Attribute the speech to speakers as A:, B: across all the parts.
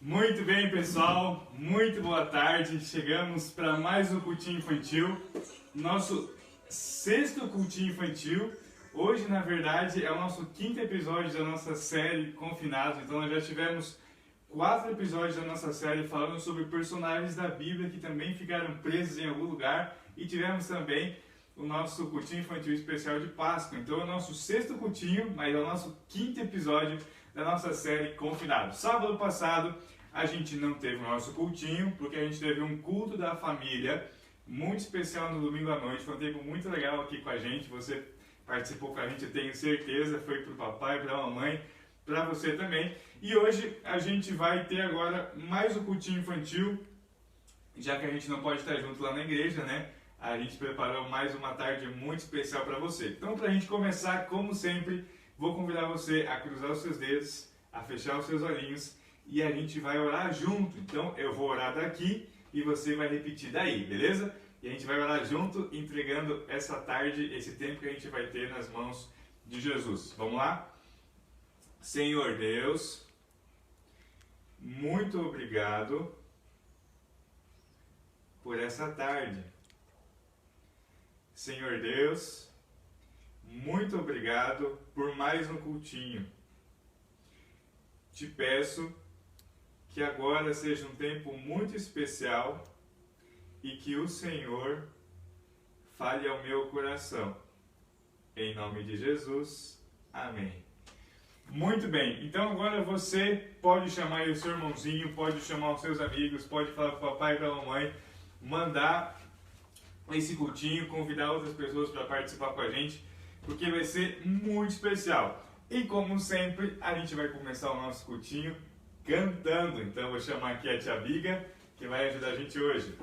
A: Muito bem, pessoal, muito boa tarde. Chegamos para mais um cultinho infantil, nosso sexto cultinho infantil. Hoje, na verdade, é o nosso quinto episódio da nossa série Confinados. Então, nós já tivemos 4 episódios da nossa série falando sobre personagens da Bíblia que também ficaram presos em algum lugar. E tivemos também o nosso cultinho infantil especial de Páscoa. Então, é o nosso sexto cultinho, mas é o nosso quinto episódio da nossa série Confinados. Sábado passado, a gente não teve o nosso cultinho, porque a gente teve um culto da família muito especial no domingo à noite. Foi um tempo muito legal aqui com a gente. Você participou com a gente, eu tenho certeza. Foi para o papai, para a mamãe, para você também. E hoje a gente vai ter agora mais um cultinho infantil, já que a gente não pode estar junto lá na igreja, né? A gente preparou mais uma tarde muito especial para você. Então, para a gente começar, como sempre, vou convidar você a cruzar os seus dedos, a fechar os seus olhinhos e a gente vai orar junto. Então, eu vou orar daqui e você vai repetir daí, beleza? E a gente vai orar junto, entregando essa tarde, esse tempo que a gente vai ter nas mãos de Jesus. Vamos lá? Senhor Deus, muito obrigado por essa tarde. Senhor Deus, muito obrigado por mais um cultinho. Te peço que agora seja um tempo muito especial e que o Senhor fale ao meu coração. Em nome de Jesus, amém. Muito bem, então agora você pode chamar aí o seu irmãozinho, pode chamar os seus amigos, pode falar para o papai e para a mamãe, mandar esse cultinho, convidar outras pessoas para participar com a gente, porque vai ser muito especial. E como sempre, a gente vai começar o nosso cultinho cantando. Então eu vou chamar aqui a tia Biga, que vai ajudar a gente hoje.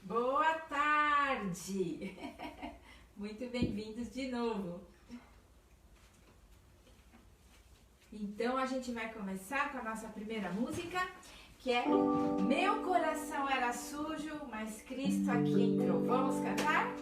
B: Boa tarde! Muito bem-vindos de novo. Então a gente vai começar com a nossa primeira música, que é Meu Coração Era Sujo, mas Cristo Aqui Entrou. Vamos cantar?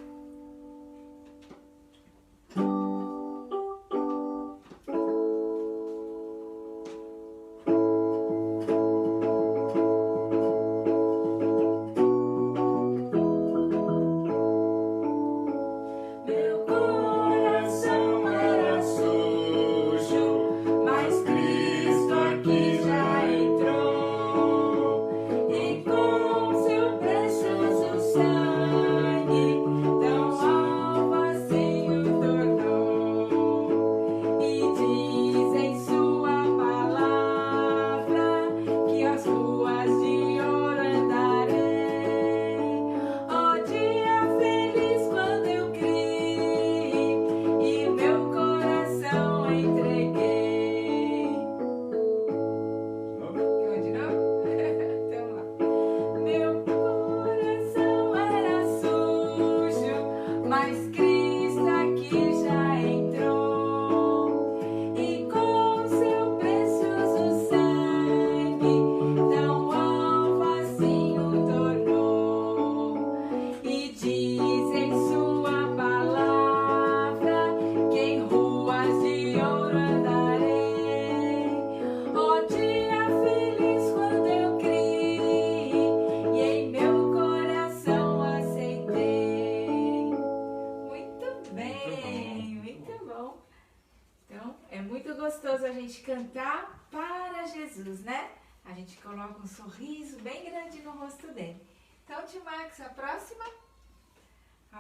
B: Cantar para Jesus, né? A gente coloca um sorriso bem grande no rosto dele. Então, tio Max, a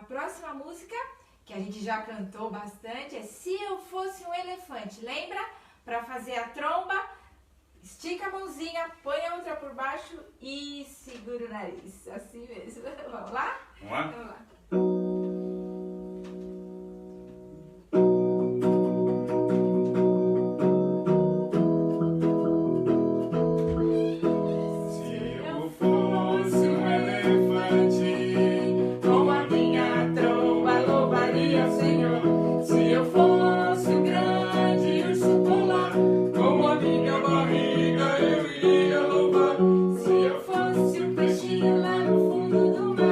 B: próxima música, que a gente já cantou bastante, é Se Eu Fosse um Elefante. Lembra? Para fazer a tromba, estica a mãozinha, põe a outra por baixo e segura o nariz. Assim mesmo. Vamos lá?
A: Vamos lá?
B: Vamos lá.
C: Lá no fundo do mar.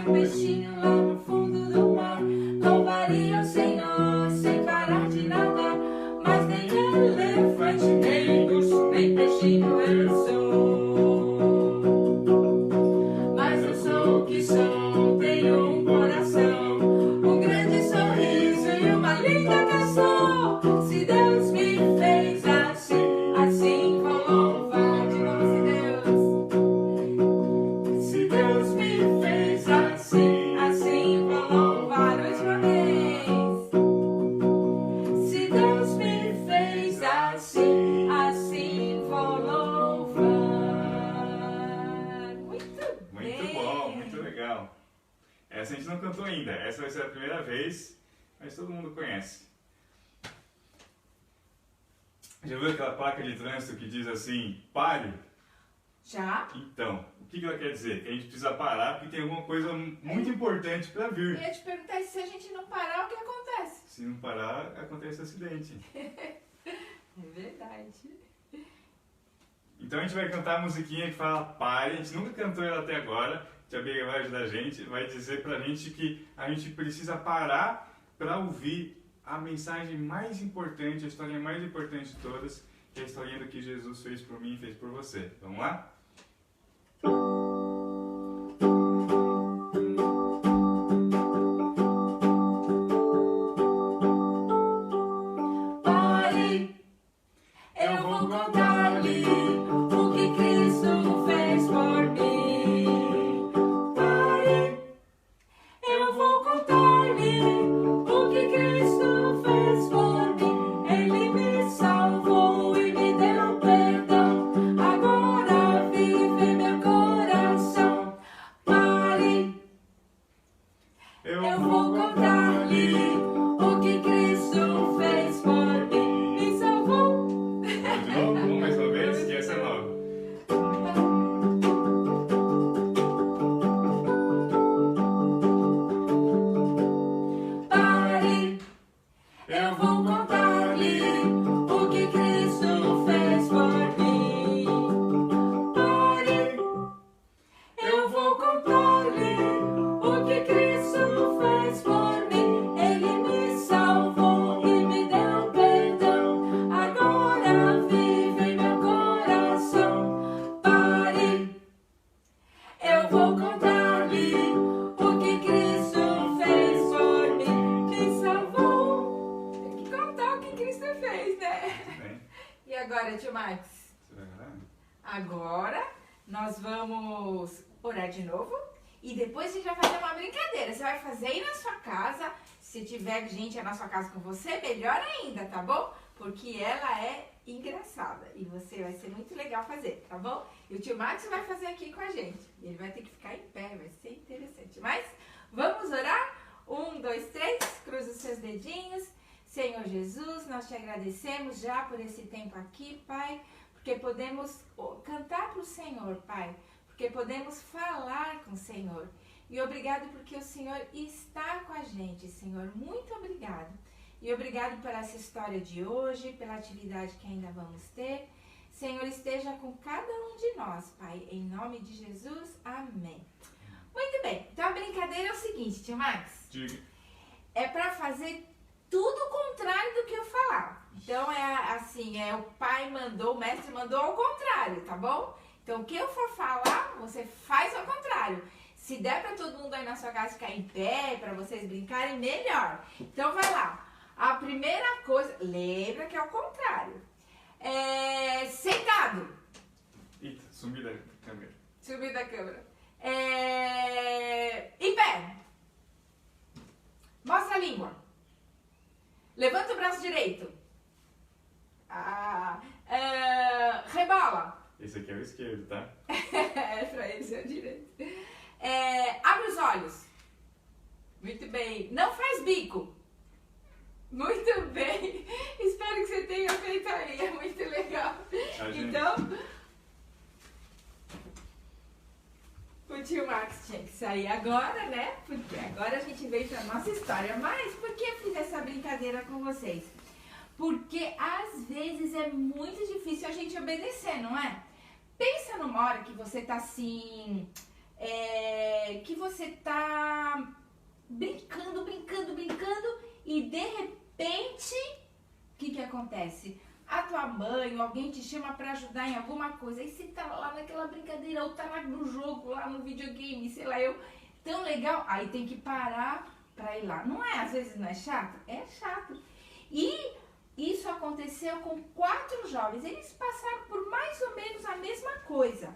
B: um peixinho lá no fundo do mar. Louvaria o Senhor sem parar de nadar. Mas nem elefante, nem urso, nem peixinho eu sou. Mas eu sou o que sou, tenho um coração, um grande sorriso e uma linda canção. Se Deus me fez assim, assim vou louvar de novo. Se Deus me fez assim, assim vou louvar última vez. Se Deus me fez assim, assim vou louvar.
A: Muito bom, muito legal. Essa a gente não cantou ainda, essa vai ser a primeira vez, mas todo mundo conhece. Já viu aquela placa de trânsito que diz assim, pare?
B: Já?
A: Então, o que ela quer dizer? Que a gente precisa parar porque tem alguma coisa muito importante para
B: Eu
A: vir.
B: ia te perguntar se a gente não parar, o que acontece?
A: Se não parar, acontece acidente.
B: É verdade.
A: Então a gente vai cantar a musiquinha que fala pare, a gente nunca cantou ela até agora, a Bia vai ajudar a gente, vai dizer pra gente que a gente precisa parar para ouvir a mensagem mais importante, a historinha mais importante de todas, que é a historinha do que Jesus fez por mim e fez por você. Vamos lá?
B: Pare, eu vou contar-lhe o que Cristo fez por mim. Pare, eu vou contar-lhe o que Cristo fez por mim. Ele me salvou e me deu perdão. Agora vive meu coração. Pare, eu vou contar-lhe o que Cristo fez por mim. Me salvou.
A: Vamos de novo? Vamos mais uma vez? Que essa é nova.
B: Pare, eu vou contar-lhe o que Cristo fez por mim. Pare, eu vou contar-lhe o que Cristo fez por mim. Ele me salvou e me deu perdão. Agora vive meu coração. Pare, eu vou contar-lhe o que Cristo fez por mim. Me salvou. Tem que contar o que Cristo fez, né?
A: Bem,
B: E agora, tio Max?
A: você vai orar?
B: Agora nós vamos orar de novo e depois a gente vai fazer uma brincadeira. Você vai fazer aí na sua casa. Se tiver gente aí na sua casa com você, melhor ainda, tá bom? Porque ela é engraçada e você vai ser muito legal fazer, tá bom? E o tio Max vai fazer aqui com a gente. E ele vai ter que ficar em pé, vai ser interessante. Mas vamos orar? 1, 2, 3, cruza os seus dedinhos. Senhor Jesus, nós te agradecemos já por esse tempo aqui, Pai, porque podemos cantar para o Senhor, Pai, porque podemos falar com o Senhor. E obrigado porque o Senhor está com a gente, Senhor. Muito obrigado. E obrigado por essa história de hoje, pela atividade que ainda vamos ter. Senhor, esteja com cada um de nós, Pai. Em nome de Jesus, amém. Muito bem. Então a brincadeira é o seguinte, tio Max.
A: Diga.
B: É para fazer tudo o contrário do que eu falar. Então é assim, o pai mandou, o mestre mandou ao contrário, tá bom? Então o que eu for falar, você faz ao contrário. Se der para todo mundo aí na sua casa ficar em pé, para vocês brincarem, melhor. Então vai lá. A primeira coisa, lembra que é o contrário. Sentado.
A: Eita, sumi da câmera.
B: Subir da câmera. Em pé. Mostra a língua. Levanta o braço direito. Rebola.
A: Esse aqui é o esquerdo, tá?
B: Pra ele ser o direito. Abre os olhos. Muito bem. Não faz bico. Muito bem. Espero que você tenha feito aí. É muito legal. Então, o tio Max tinha que sair agora, né? Porque agora a gente veio pra nossa história. Mas por que eu fiz essa brincadeira com vocês? Porque às vezes é muito difícil a gente obedecer, não é? Pensa numa hora que você tá assim, que você tá brincando e de repente, o que acontece? A tua mãe ou alguém te chama pra ajudar em alguma coisa, aí você tá lá naquela brincadeira, ou tá lá no jogo, lá no videogame, sei lá, tão legal, aí tem que parar pra ir lá. Não é? Às vezes não é chato? É chato. E isso aconteceu com 4 jovens, eles passaram por mais ou menos a mesma coisa.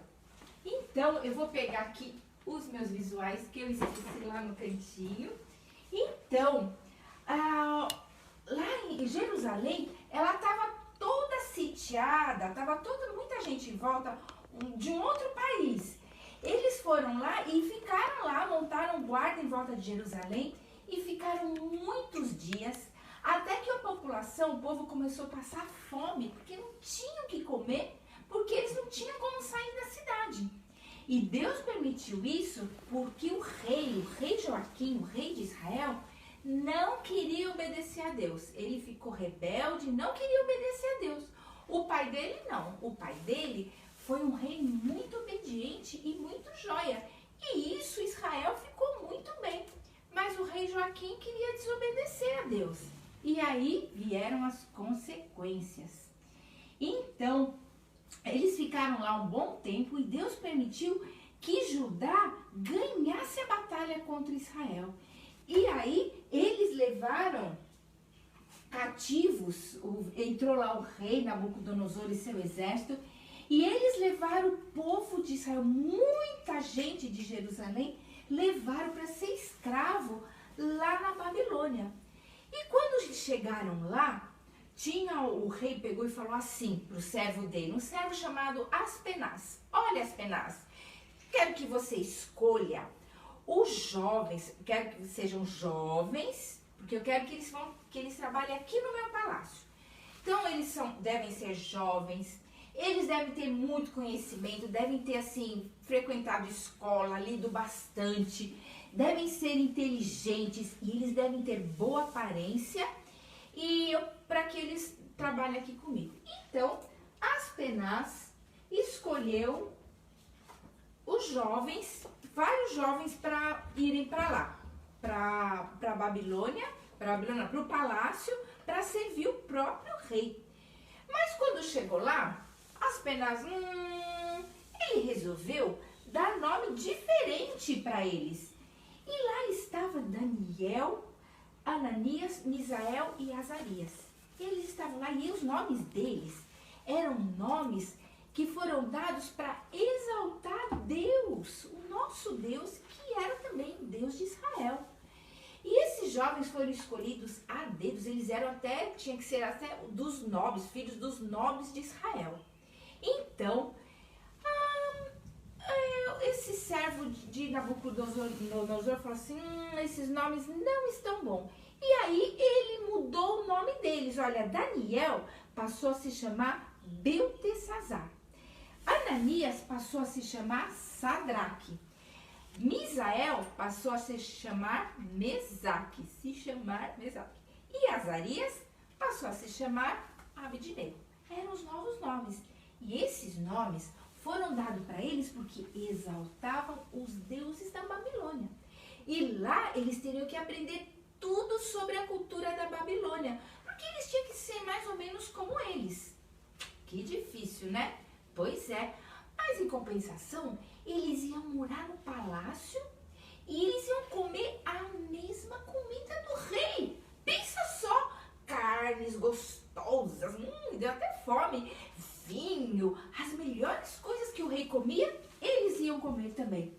B: Então, eu vou pegar aqui os meus visuais que eu esqueci lá no cantinho. Então, lá em Jerusalém, ela estava toda sitiada, muita gente em volta de um outro país. Eles foram lá e ficaram lá, montaram guarda em volta de Jerusalém e ficaram muitos dias, até que a população, o povo começou a passar fome, porque não tinham o que comer, porque eles não tinham como sair da cidade. E Deus permitiu isso porque o rei Joaquim, o rei de Israel, não queria obedecer a Deus. Ele ficou rebelde, não queria obedecer a Deus. O pai dele não. O pai dele foi um rei muito obediente e muito joia. E isso Israel ficou muito bem. Mas o rei Joaquim queria desobedecer a Deus. E aí vieram as consequências. Então, eles ficaram lá um bom tempo e Deus permitiu que Judá ganhasse a batalha contra Israel. E aí eles levaram cativos, entrou lá o rei Nabucodonosor e seu exército, e eles levaram o povo de Israel, muita gente de Jerusalém, levaram para ser escravo lá na Babilônia. E quando eles chegaram lá, o rei pegou e falou assim para o servo dele, um servo chamado Aspenaz: olha, Aspenaz, quero que você escolha os jovens, quero que sejam jovens, porque eu quero que eles trabalhem aqui no meu palácio. Então eles devem ser jovens, eles devem ter muito conhecimento, devem ter assim frequentado escola, lido bastante, devem ser inteligentes e eles devem ter boa aparência para que eles trabalhem aqui comigo. Então, Aspenaz escolheu os jovens, vários jovens para irem para lá, para Babilônia, para o palácio, para servir o próprio rei. Mas quando chegou lá, Aspenaz, ele resolveu dar nome diferente para eles. E lá estava Daniel, Ananias, Misael e Azarias. Eles estavam lá e os nomes deles eram nomes que foram dados para exaltar Deus, o nosso Deus, que era também o Deus de Israel. E esses jovens foram escolhidos a dedos, eles eram tinha que ser até dos nobres, filhos dos nobres de Israel. Então, esse servo de Nabucodonosor falou assim, esses nomes não estão bons. E aí ele mudou o nome deles. Olha, Daniel passou a se chamar Beltesazar. Ananias passou a se chamar Sadraque. Misael passou a se chamar Mesaque. E Azarias passou a se chamar Abednego. Eram os novos nomes. E esses nomes foram dados para eles porque exaltavam os deuses da Babilônia. E lá eles teriam que aprender tudo sobre a cultura da Babilônia, porque eles tinham que ser mais ou menos como eles. Que difícil, né? Pois é. Mas em compensação, eles iam morar no palácio e eles iam comer a mesma comida do rei. Pensa só, carnes gostosas, deu até fome, vinho, as melhores coisas que o rei comia, eles iam comer também.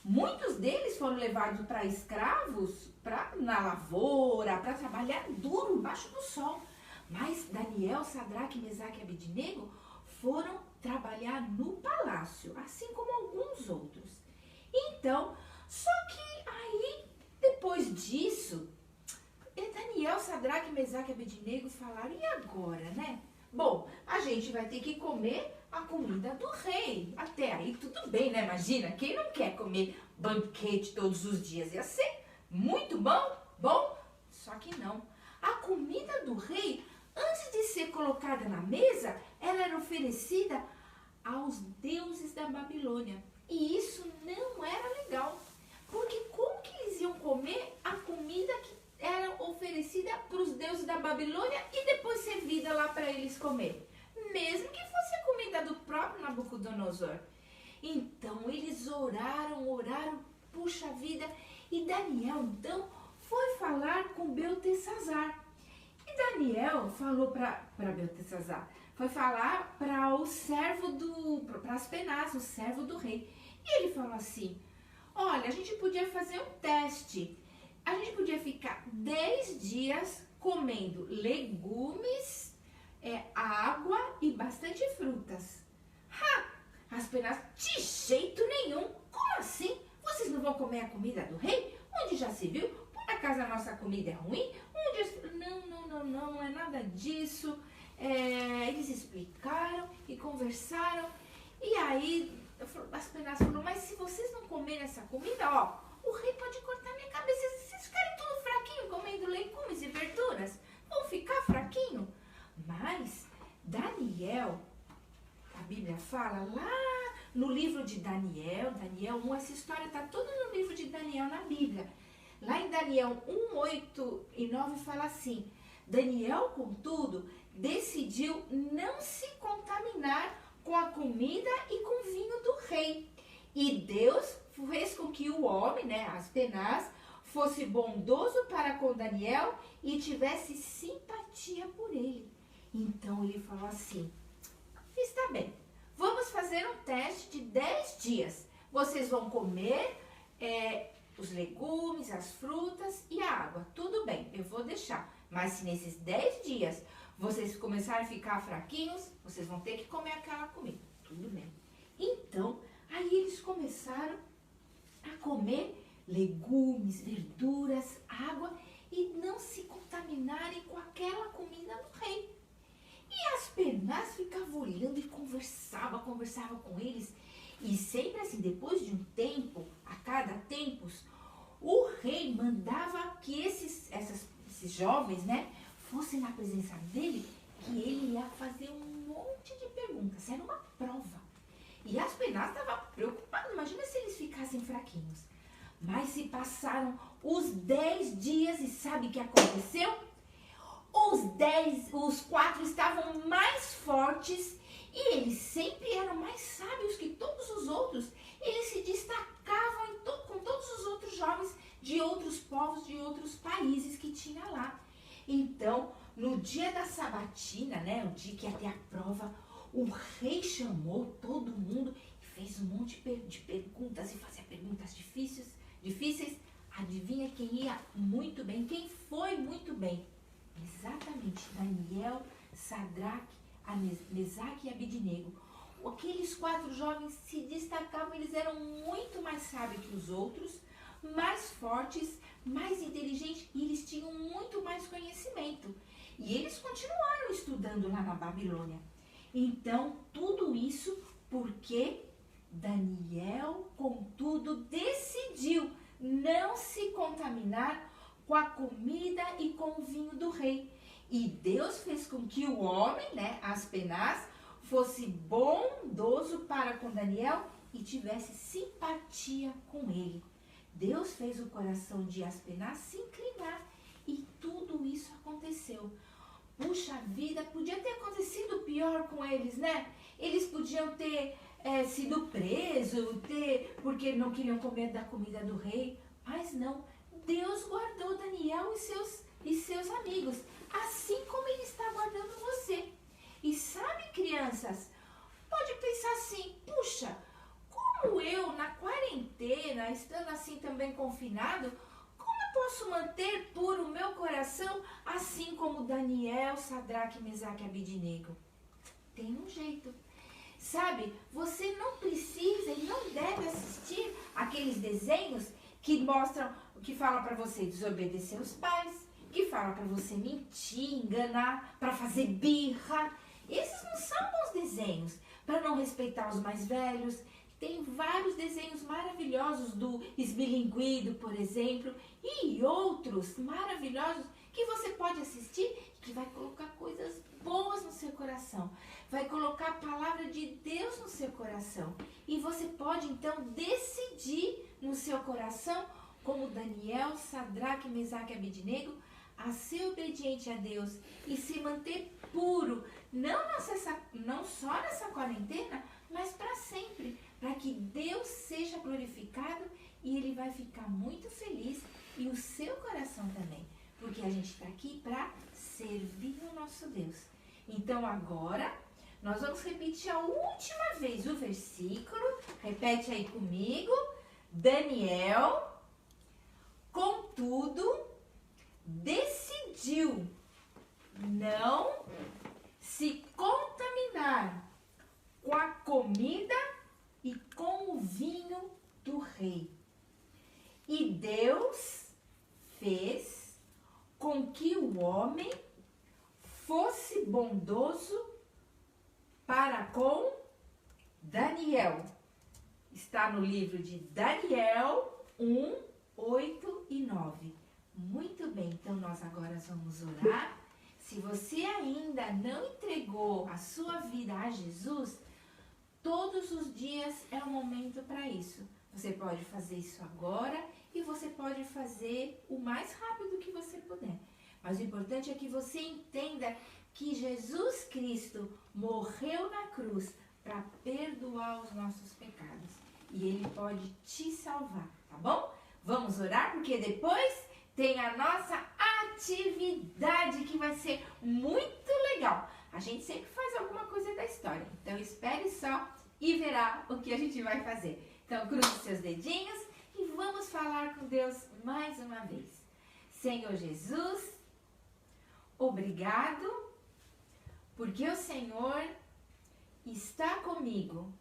B: Muitos deles foram levados para escravos, na lavoura, para trabalhar duro, embaixo do sol. Mas Daniel, Sadraque, Mesaque e Abednego foram trabalhar no palácio, assim como alguns outros. Então, só que aí, depois disso, Daniel, Sadraque, Mesaque e Abednego falaram, e agora, né? Bom, a gente vai ter que comer a comida do rei. Até aí tudo bem, né? Imagina, quem não quer comer banquete todos os dias? Ia ser muito bom? Só que não. A comida do rei, antes de ser colocada na mesa, ela era oferecida aos deuses da Babilônia. E isso não era legal. deuses da Babilônia e depois servida lá para eles comerem. Mesmo que fosse a comida do próprio Nabucodonosor. Então eles oraram, puxa vida, e Daniel então foi falar com Beltesazar. E Daniel falou para Beltesazar, foi falar para o servo para Aspenaz, o servo do rei. E ele falou assim, olha, a gente podia fazer um teste. A gente podia ficar 10 dias comendo legumes, água e bastante frutas. Aspenaz, de jeito nenhum. Como assim? Vocês não vão comer a comida do rei? Onde já se viu? Por acaso a nossa comida é ruim? Não é nada disso. Eles explicaram e conversaram. E aí Aspenaz falou, mas se vocês não comerem essa comida, o rei pode cortar minha cabeça. Se vocês ficarem tudo fraquinho comendo legumes e verduras, vão ficar fraquinho. Mas Daniel, a Bíblia fala lá no livro de Daniel 1, essa história está toda no livro de Daniel na Bíblia. Lá em Daniel 1, 8 e 9 fala assim, Daniel, contudo, decidiu não se contaminar com a comida e com o vinho do rei. E Deus fez com que o homem, Aspenaz, fosse bondoso para com Daniel e tivesse simpatia por ele. Então ele falou assim, está bem, vamos fazer um teste de 10 dias. Vocês vão comer os legumes, as frutas e a água. Tudo bem, eu vou deixar. Mas se nesses 10 dias vocês começarem a ficar fraquinhos, vocês vão ter que comer aquela comida. Tudo bem. Então, aí eles começaram a comer legumes, verduras, água e não se contaminarem com aquela comida do rei. E Aspenaz ficava olhando e conversava com eles. E sempre assim, depois de um tempo, a cada tempos, o rei mandava que esses jovens, fossem na presença dele, que ele ia fazer um monte de perguntas. Era uma prova. E Aspenaz estava preocupado. Imagina se eles ficassem fraquinhos. Mas se passaram os 10 dias e sabe o que aconteceu? Os 4 estavam mais fortes e eles sempre eram mais sábios que todos os outros. Eles se destacavam com todos os outros jovens de outros povos, de outros países que tinha lá. Então, no dia da sabatina, o dia que ia ter a prova, o rei chamou todo mundo e fez um monte de perguntas e fazia perguntas difíceis. Adivinha quem ia muito bem? Quem foi muito bem? Exatamente, Daniel, Sadraque, Mesaque e Abidnego. Aqueles 4 jovens se destacavam, eles eram muito mais sábios que os outros, mais fortes, mais inteligentes e eles tinham muito mais conhecimento. E eles continuaram estudando lá na Babilônia. Então, tudo isso porque Daniel, contudo, decidiu não se contaminar com a comida e com o vinho do rei. E Deus fez com que o homem, Aspenaz, fosse bondoso para com Daniel e tivesse simpatia com ele. Deus fez o coração de Aspenaz se inclinar e tudo isso aconteceu. Puxa vida, podia ter acontecido pior com eles, Eles podiam ter sido presos, porque não queriam comer da comida do rei, mas não. Deus guardou Daniel e seus amigos, assim como Ele está guardando você. E sabe, crianças, pode pensar assim, puxa, como eu, na quarentena, estando assim também confinado, como eu posso manter puro o meu coração, assim como Daniel, Sadraque, Mesaque e Abidnego? Tem um jeito. Sabe, você não precisa e não deve assistir aqueles desenhos que mostram, que falam para você desobedecer os pais, que falam para você mentir, enganar, para fazer birra. Esses não são bons desenhos, para não respeitar os mais velhos. Tem vários desenhos maravilhosos do Esbilinguido, por exemplo, e outros maravilhosos que você pode assistir que vai colocar coisas boas no seu coração. Vai colocar a palavra de Deus no seu coração. E você pode, então, decidir no seu coração, como Daniel, Sadraque, Mesaque e Abidnego, a ser obediente a Deus e se manter puro, não só nessa quarentena, mas para sempre, para que Deus seja glorificado e Ele vai ficar muito feliz e o seu coração também, porque a gente está aqui para servir o nosso Deus. Então agora nós vamos repetir a última vez o versículo, repete aí comigo, Daniel, contudo, decidiu não se contaminar com a comida e com o vinho do rei. E Deus fez com que o homem fosse bondoso para com Daniel. Está no livro de Daniel 1, 8 e 9. Muito bem, então nós agora vamos orar. Se você ainda não entregou a sua vida a Jesus, todos os dias é o momento para isso. Você pode fazer isso agora e você pode fazer o mais rápido que você puder. Mas o importante é que você entenda que Jesus Cristo morreu na cruz para perdoar os nossos pecados. E Ele pode te salvar, tá bom? Vamos orar, porque depois tem a nossa atividade que vai ser muito legal. A gente sempre faz alguma coisa da história, então espere só e verá o que a gente vai fazer. Então cruze seus dedinhos e vamos falar com Deus mais uma vez. Senhor Jesus, obrigado, porque o Senhor está comigo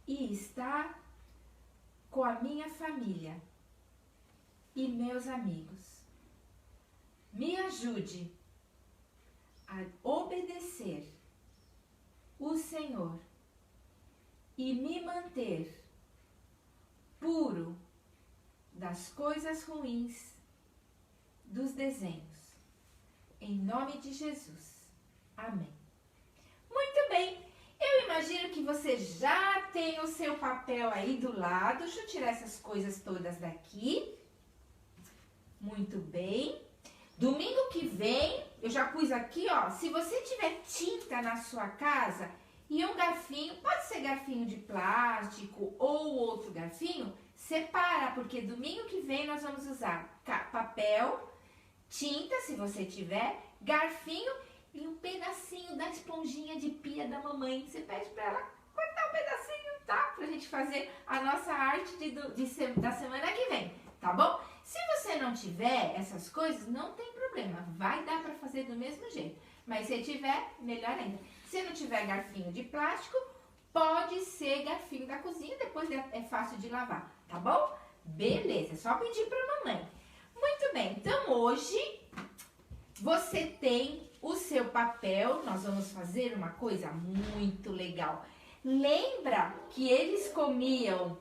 B: e está com a minha família e meus amigos. Me ajude a obedecer o Senhor e me manter puro das coisas ruins, dos desenhos. Em nome de Jesus. Amém. Muito bem. Eu imagino que você já tem o seu papel aí do lado. Deixa eu tirar essas coisas todas daqui. Muito bem. Domingo que vem, eu já pus aqui, ó. Se você tiver tinta na sua casa e um garfinho, pode ser garfinho de plástico ou outro garfinho, separa, porque domingo que vem nós vamos usar papel, tinta, se você tiver, garfinho e um pedacinho da esponjinha de pia da mamãe. Você pede para ela cortar um pedacinho, tá? Pra gente fazer a nossa arte da semana que vem, tá bom? Se você não tiver essas coisas, não tem problema. Vai dar para fazer do mesmo jeito. Mas se tiver, melhor ainda. Se não tiver garfinho de plástico, pode ser garfinho da cozinha. Depois é fácil de lavar, tá bom? Beleza, é só pedir para a mamãe. Muito bem, então hoje você tem o seu papel. Nós vamos fazer uma coisa muito legal. Lembra que eles comiam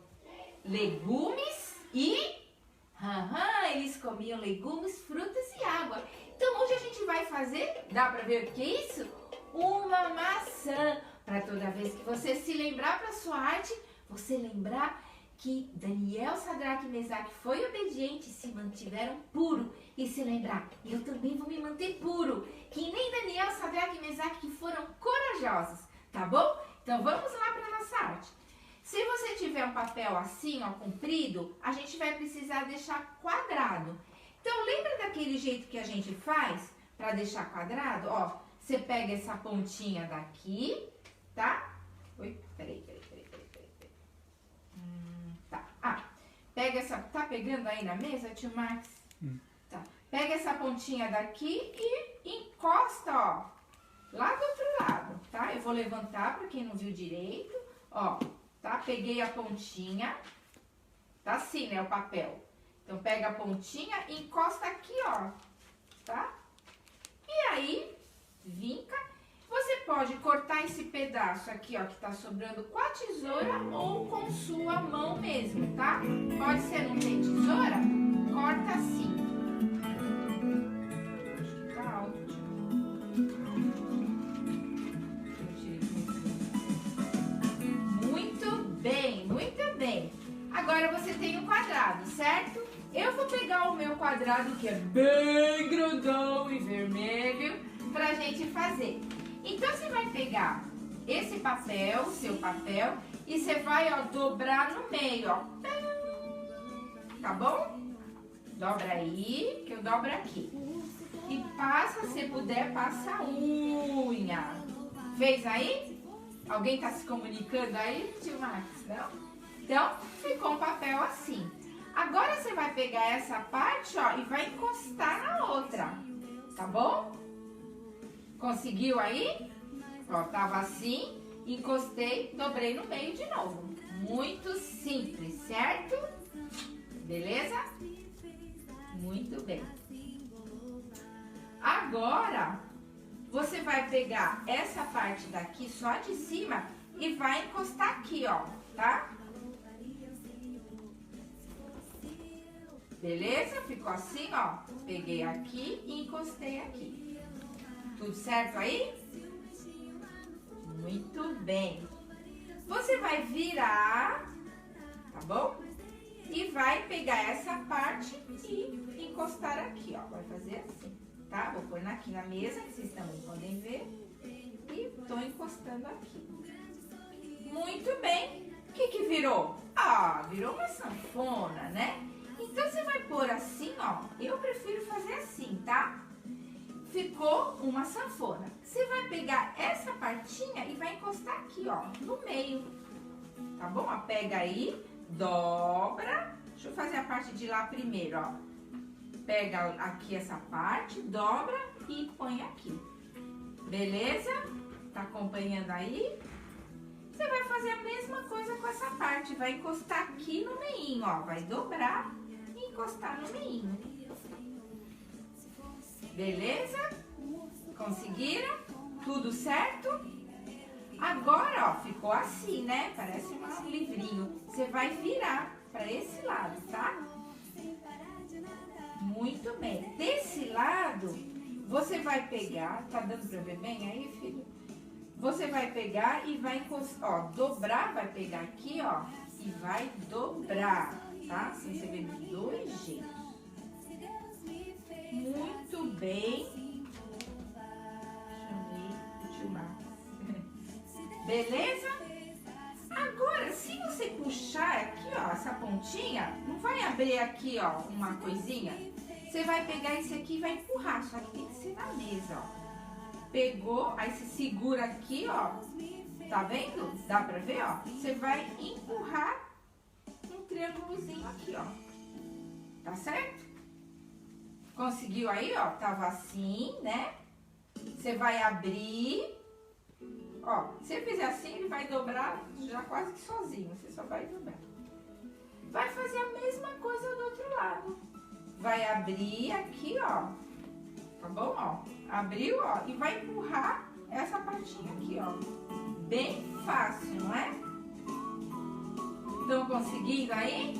B: legumes e... eles comiam legumes, frutas e água. Então hoje a gente vai fazer, dá pra ver o que é isso? Uma maçã. Para toda vez que você se lembrar para sua arte, você lembrar que Daniel, Sadraque e Mesaque foi obediente e se mantiveram puro. E se lembrar, eu também vou me manter puro. Que nem Daniel, Sadraque e Mesaque que foram corajosos, tá bom? Então vamos lá para nossa arte. Se você tiver um papel assim, ó, comprido, a gente vai precisar deixar quadrado. Então, lembra daquele jeito que a gente faz para deixar quadrado? Ó, você pega essa pontinha daqui, tá? Oi, peraí. Tá. Pega essa... Tá pegando aí na mesa, tio Max? Tá. Pega essa pontinha daqui e encosta, ó, lá do outro lado, tá? Eu vou levantar para quem não viu direito, ó. Tá? Peguei a pontinha, tá assim, né, o papel. Então, pega a pontinha e encosta aqui, ó, tá? E aí, vinca. Você pode cortar esse pedaço aqui, ó, que tá sobrando com a tesoura ou com sua mão mesmo, tá? Pode ser, não tem tesoura? Corta assim. Acho que tá alto. Muito bem. Agora você tem o quadrado, certo? Eu vou pegar o meu quadrado, que é bem grandão e vermelho, pra gente fazer. Então, você vai pegar esse papel, seu papel, e você vai, ó, dobrar no meio, ó. Tá bom? Dobra aí, que eu dobro aqui. E passa, se puder, passa a unha. Fez aí? Alguém tá se comunicando aí, tio Max? Não? Então, ficou um papel assim. Agora você vai pegar essa parte, ó, e vai encostar na outra. Tá bom? Conseguiu aí? Ó, tava assim, encostei, dobrei no meio de novo. Muito simples, certo? Beleza? Muito bem. Agora, você vai pegar essa parte daqui, só de cima, e vai encostar aqui, ó, tá? Beleza? Ficou assim, ó. Peguei aqui e encostei aqui. Tudo certo aí? Muito bem. Você vai virar, tá bom? E vai pegar essa parte e encostar aqui, ó. Vai fazer assim, tá? Vou pôr aqui na mesa, que vocês também podem ver. E tô encostando aqui. Muito bem. O que que virou? Ah, virou uma sanfona, né? Então, você vai pôr assim, ó. Eu prefiro fazer assim, tá? Ficou uma sanfona. Você vai pegar essa partinha e vai encostar aqui, ó, no meio. Tá bom? Ó, pega aí, dobra. Deixa eu fazer a parte de lá primeiro, ó. Pega aqui essa parte, dobra e põe aqui. Beleza? Tá acompanhando aí? Você vai fazer a mesma coisa com essa parte. Vai encostar aqui no meinho, ó. Vai dobrar e encostar no meinho. Beleza? Conseguiram? Tudo certo? Agora, ó, ficou assim, né? Parece um livrinho. Você vai virar para esse lado, tá? Muito bem. Desse lado, você vai pegar... Tá dando pra ver bem aí, filho? Você vai pegar e vai encostar, ó, dobrar, vai pegar aqui, ó, e vai dobrar, tá? Assim você vê de dois jeitos. Muito bem. Deixa eu ver, beleza? Agora, se você puxar aqui, ó, essa pontinha, não vai abrir aqui, ó, uma coisinha? Você vai pegar esse aqui e vai empurrar, só que tem que ser na mesa, ó. Pegou, aí você segura aqui, ó, tá vendo? Dá pra ver, ó? Você vai empurrar um triângulozinho aqui, ó. Tá certo? Conseguiu aí, ó? Tava assim, né? Você vai abrir. Ó, se você fizer assim, ele vai dobrar já quase que sozinho. Você só vai dobrar. Vai fazer a mesma coisa do outro lado. Vai abrir aqui, ó. Tá bom, ó? Abriu, ó. E vai empurrar essa partinha aqui, ó. Bem fácil, não é? Estão conseguindo aí?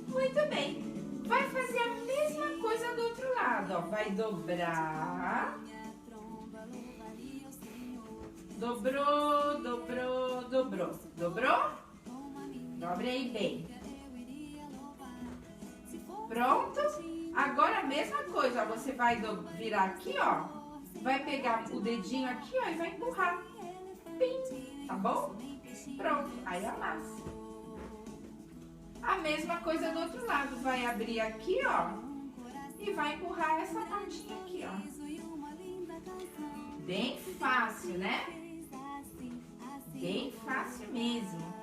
B: Muito bem. Vai fazer a mesma coisa do outro lado, ó. Vai dobrar. Dobrou, dobrou, dobrou. Dobrou? Dobre aí bem. Pronto? Agora a mesma coisa, ó. Você vai virar aqui, ó. Vai pegar o dedinho aqui, ó, e vai empurrar. Pim, tá bom? Pronto. Aí amassa. A mesma coisa do outro lado. Vai abrir aqui, ó. E vai empurrar essa partinha aqui, ó. Bem fácil, né? Bem fácil mesmo.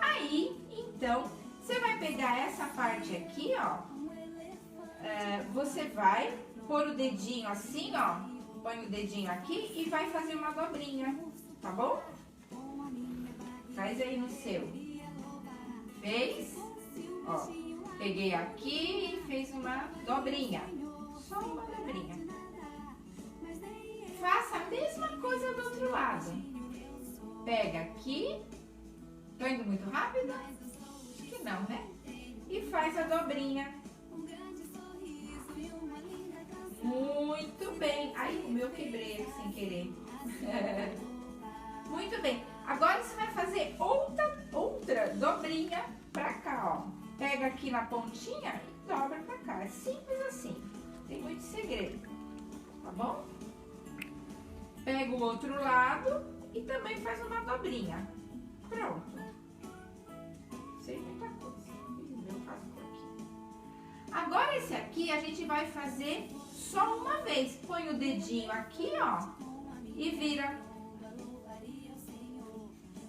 B: Aí, então, você vai pegar essa parte aqui, ó. Você vai pôr o dedinho assim, ó. Põe o dedinho aqui e vai fazer uma dobrinha, tá bom? Faz aí no seu. Fez? Ó, peguei aqui e fez uma dobrinha. Só uma dobrinha. Faça a mesma coisa do outro lado. Pega aqui. Tô indo muito rápido? Acho que não, né? E faz a dobrinha. Muito bem. Ai, o meu quebrei sem querer. Muito bem. Agora você vai fazer outra dobrinha pra cá, ó. pega aqui na pontinha e dobra pra cá. É simples assim, não tem muito segredo, tá bom? Pega o outro lado e também faz uma dobrinha. Pronto. Sem muita coisa. Eu faço por aqui. Agora esse aqui a gente vai fazer só uma vez. Põe o dedinho aqui, ó, e vira.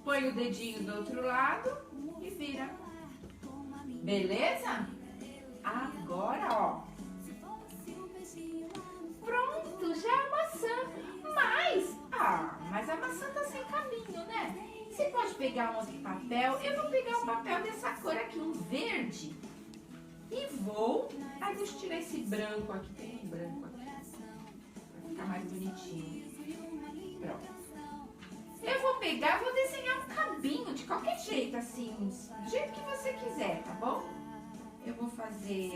B: Põe o dedinho do outro lado e vira. Beleza? Agora, ó. Pronto, já é a maçã. Mas a maçã tá sem caminho, né? Você pode pegar um outro papel. Eu vou pegar um papel dessa cor aqui, um verde. E vou... Ai, deixa eu tirar esse branco aqui. Tem um branco aqui. Vai ficar mais bonitinho. Pronto. Eu vou pegar, vou desenhar um cabinho de qualquer jeito, assim. Do jeito que você quiser, tá bom? Eu vou fazer...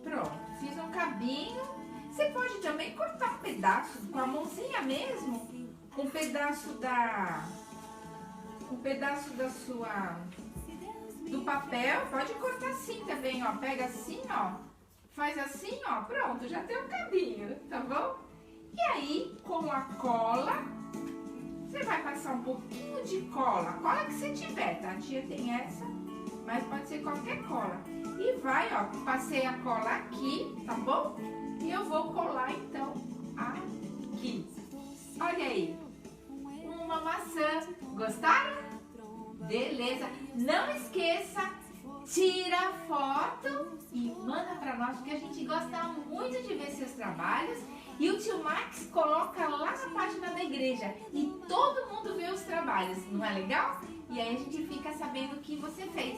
B: Pronto, fiz um cabinho. Você pode também cortar um pedaço com a mãozinha mesmo. Um pedaço da sua... do papel. Pode cortar assim também, ó. Pega assim, ó. Faz assim, ó. Pronto, já tem um cabinho, tá bom? E aí, com a cola, você vai passar um pouquinho de cola. Cola que você tiver, tá? A tia tem essa, mas pode ser qualquer cola. E vai, ó, passei a cola aqui, tá bom? E eu vou colar, então, aqui. Olha aí, uma maçã. Gostaram? Beleza. Não esqueça, tira a foto e manda pra nós, porque a gente gosta muito de ver seus trabalhos. E o tio Max coloca lá na página da igreja e todo mundo vê os trabalhos, não é legal? E aí a gente fica sabendo o que você fez.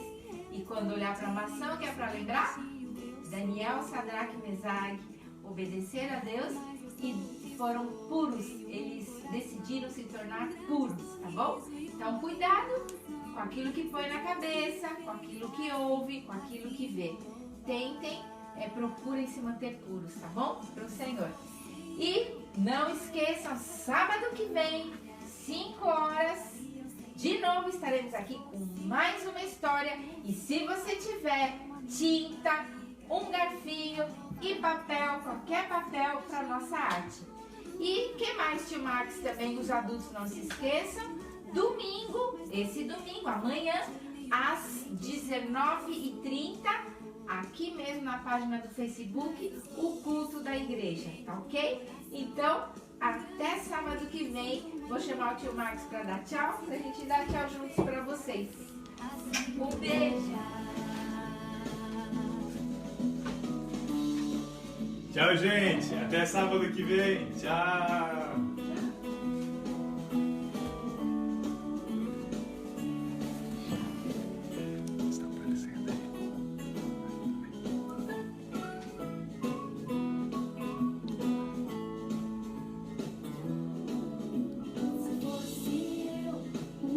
B: E quando olhar para a maçã, que é para lembrar? Daniel, Sadraque e Mesaque obedeceram a Deus e foram puros. Eles decidiram se tornar puros, tá bom? Então cuidado com aquilo que põe na cabeça, com aquilo que ouve, com aquilo que vê. Tentem, procurem se manter puros, tá bom? Para o Senhor. E não esqueçam, sábado que vem, 5 horas, de novo estaremos aqui com mais uma história. E se você tiver tinta, um garfinho e papel, qualquer papel para nossa arte. E que mais, tio Max? Também os adultos não se esqueçam, domingo, esse domingo, amanhã, às 19h30, aqui mesmo na página do Facebook, o culto da igreja, tá ok? Então, até sábado que vem, vou chamar o tio Max para dar tchau, pra gente dar tchau juntos para vocês. Um beijo!
A: Tchau, gente! Até sábado que vem! Tchau!